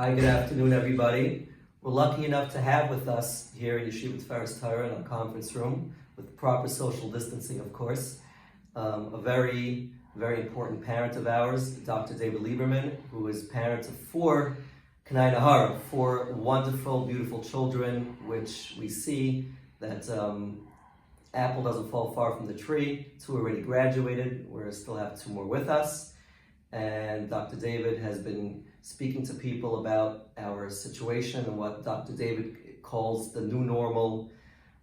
Hi, good afternoon, everybody. We're lucky enough to have with us here in Yeshivat Tiferes Torah in our conference room, with proper social distancing, of course, a very, very important parent of ours, Dr. David Liberman, who is parent of four wonderful, beautiful children, which we see that apple doesn't fall far from the tree. Two already graduated. We still have two more with us. And Dr. David has been speaking to people about our situation and what Dr. David calls the new normal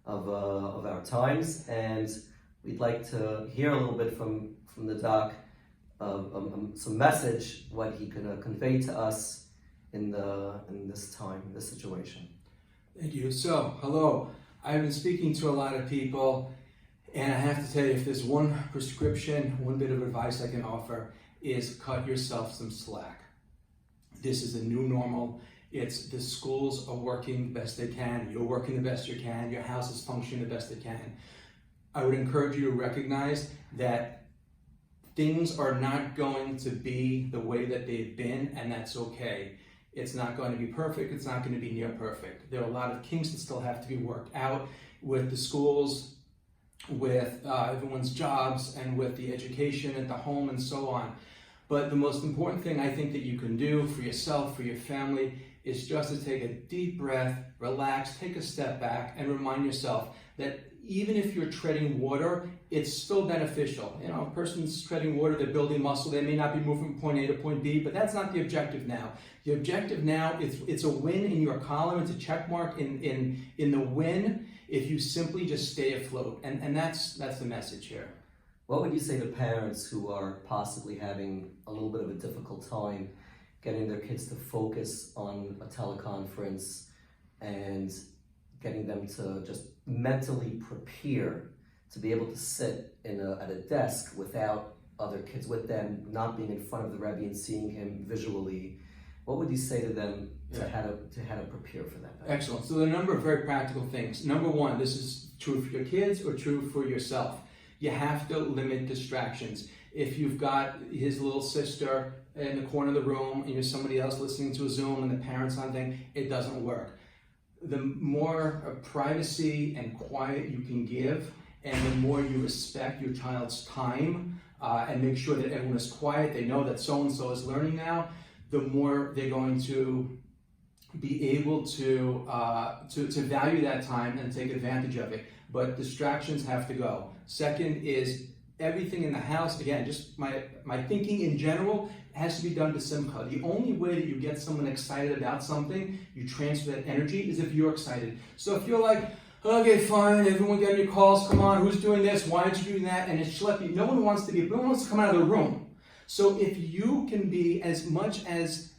of our times. And we'd like to hear a little bit from the doc, some message, what he can convey to us in this time, in this situation. Thank you. So, hello. I've been speaking to a lot of people, and I have to tell you, if there's one prescription, one bit of advice I can offer, is cut yourself some slack. This is a new normal. It's the schools are working the best they can. You're working the best you can. Your house is functioning the best it can. I would encourage you to recognize that things are not going to be the way that they've been, and that's okay. It's not going to be perfect. It's not going to be near perfect. There are a lot of kinks that still have to be worked out with the schools, with everyone's jobs, and with the education at the home and so on. But the most important thing I think that you can do for yourself, for your family, is just to take a deep breath, relax, take a step back, and remind yourself that even if you're treading water, it's still beneficial. You know, a person's treading water, they're building muscle, they may not be moving from point A to point B, but that's not the objective now. The objective now, it's a win in your column, it's a check mark in the win if you simply just stay afloat. And that's the message here. What would you say to parents who are possibly having a little bit of a difficult time getting their kids to focus on a teleconference and getting them to just mentally prepare to be able to sit at a desk without other kids with them, not being in front of the Rabbi and seeing him visually? What would you say to them to how to prepare for that? Excellent. So there are a number of very practical things. Number one, this is true for your kids or true for yourself. You have to limit distractions. If you've got his little sister in the corner of the room and you're somebody else listening to a Zoom and the parent's on thing, it doesn't work. The more privacy and quiet you can give, and the more you respect your child's time and make sure that everyone is quiet, they know that so-and-so is learning now, the more they're going to be able to value that time and take advantage of it. But distractions have to go. Second is everything in the house, again, just my thinking in general, has to be done to simcha. The only way that you get someone excited about something, you transfer that energy, is if you're excited. So if you're like, okay, fine, everyone getting your calls, come on, who's doing this, why aren't you doing that, and it's schleppy, no one wants to come out of the room. So if you can be as much as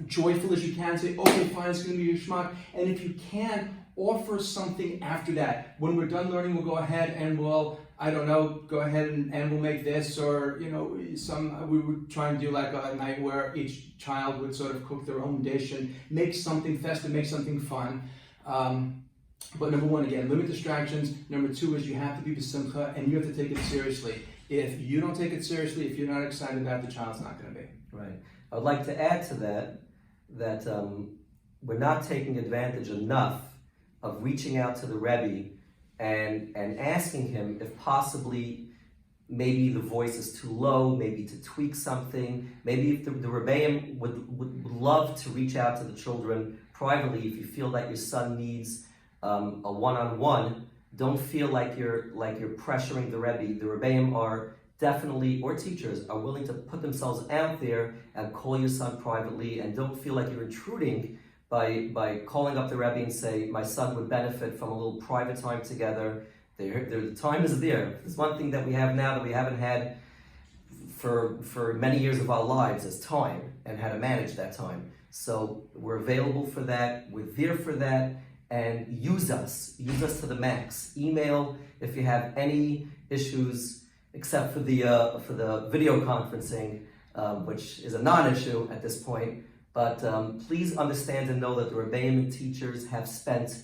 joyful as you can, say, okay, fine, it's going to be your schmuck, and if you can, offer something after that. When we're done learning, we'll go ahead and we'll, I don't know, go ahead and we'll make this, or, you know, we would try and do like a night where each child would sort of cook their own dish and make something festive, make something fun. But number one, again, limit distractions. Number two is you have to be b'simcha, and you have to take it seriously. If you don't take it seriously, if you're not excited about it, the child's not going to be. Right. I would like to add to that we're not taking advantage enough of reaching out to the Rebbe and asking him if possibly maybe the voice is too low, maybe to tweak something, maybe if the Rebbeim would love to reach out to the children privately. If you feel that your son needs a one-on-one, don't feel like you're pressuring the Rebbe. The Rebbeim are definitely, or teachers, are willing to put themselves out there and call your son privately, and don't feel like you're intruding by calling up the Rebbe and say, my son would benefit from a little private time together. The time is there. There's one thing that we have now that we haven't had for many years of our lives is time, and how to manage that time. So we're available for that, we're there for that, and use us to the max. Email if you have any issues, except for the video conferencing, which is a non-issue at this point. But please understand and know that the Rebbeim and teachers have spent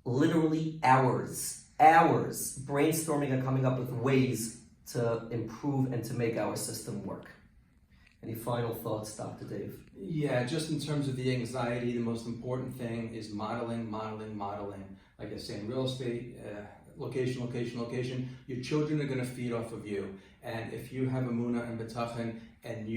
literally hours brainstorming and coming up with ways to improve and to make our system work. Any final thoughts, Dr. Dave? Yeah, just in terms of the anxiety, the most important thing is modeling. Like I say, in real estate, location. Your children are going to feed off of you. And if you have emunah and betachon, and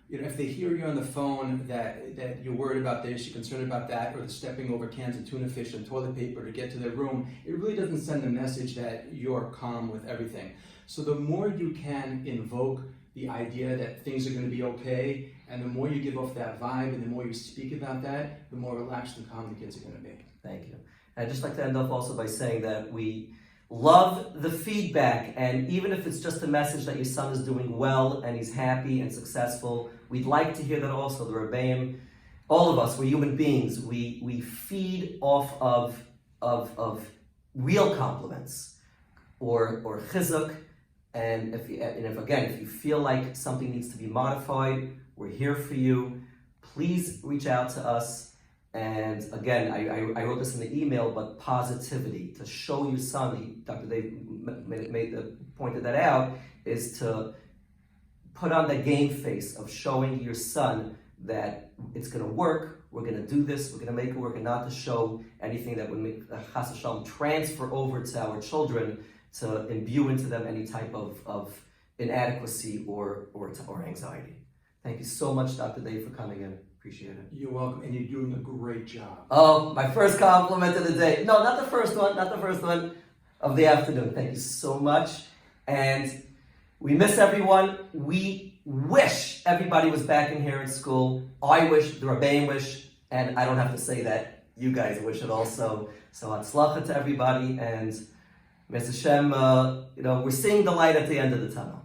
if they hear you on the phone that you're worried about this, you're concerned about that, or stepping over cans of tuna fish and toilet paper to get to their room, it really doesn't send the message that you're calm with everything. So the more you can invoke the idea that things are going to be okay, and the more you give off that vibe, and the more you speak about that, the more relaxed and calm the kids are going to be. Thank you. I'd just like to end off also by saying that we love the feedback, and even if it's just a message that your son is doing well and he's happy and successful, we'd like to hear that also. The Rabbeim, all of us, we're human beings. We feed off of real compliments or chizuk, and if you feel like something needs to be modified, we're here for you. Please reach out to us. And again, I wrote this in the email, but positivity, to show your son, Dr. David pointed that out, is to put on the game face of showing your son that it's going to work, we're going to do this, we're going to make it work, and not to show anything that would make chas v'shalom transfer over to our children, to imbue into them any type of inadequacy or anxiety. Thank you so much, Dr. David, for coming in. Appreciate it. You're welcome, and you're doing a great job. Oh, my first compliment of the day. No, not the first one of the afternoon. Thank you so much. And we miss everyone. We wish everybody was back in here in school. I wish, the Rabbeim wish, and I don't have to say that. You guys wish it also. So hatzlacha to everybody, and Mr. Shem, we're seeing the light at the end of the tunnel.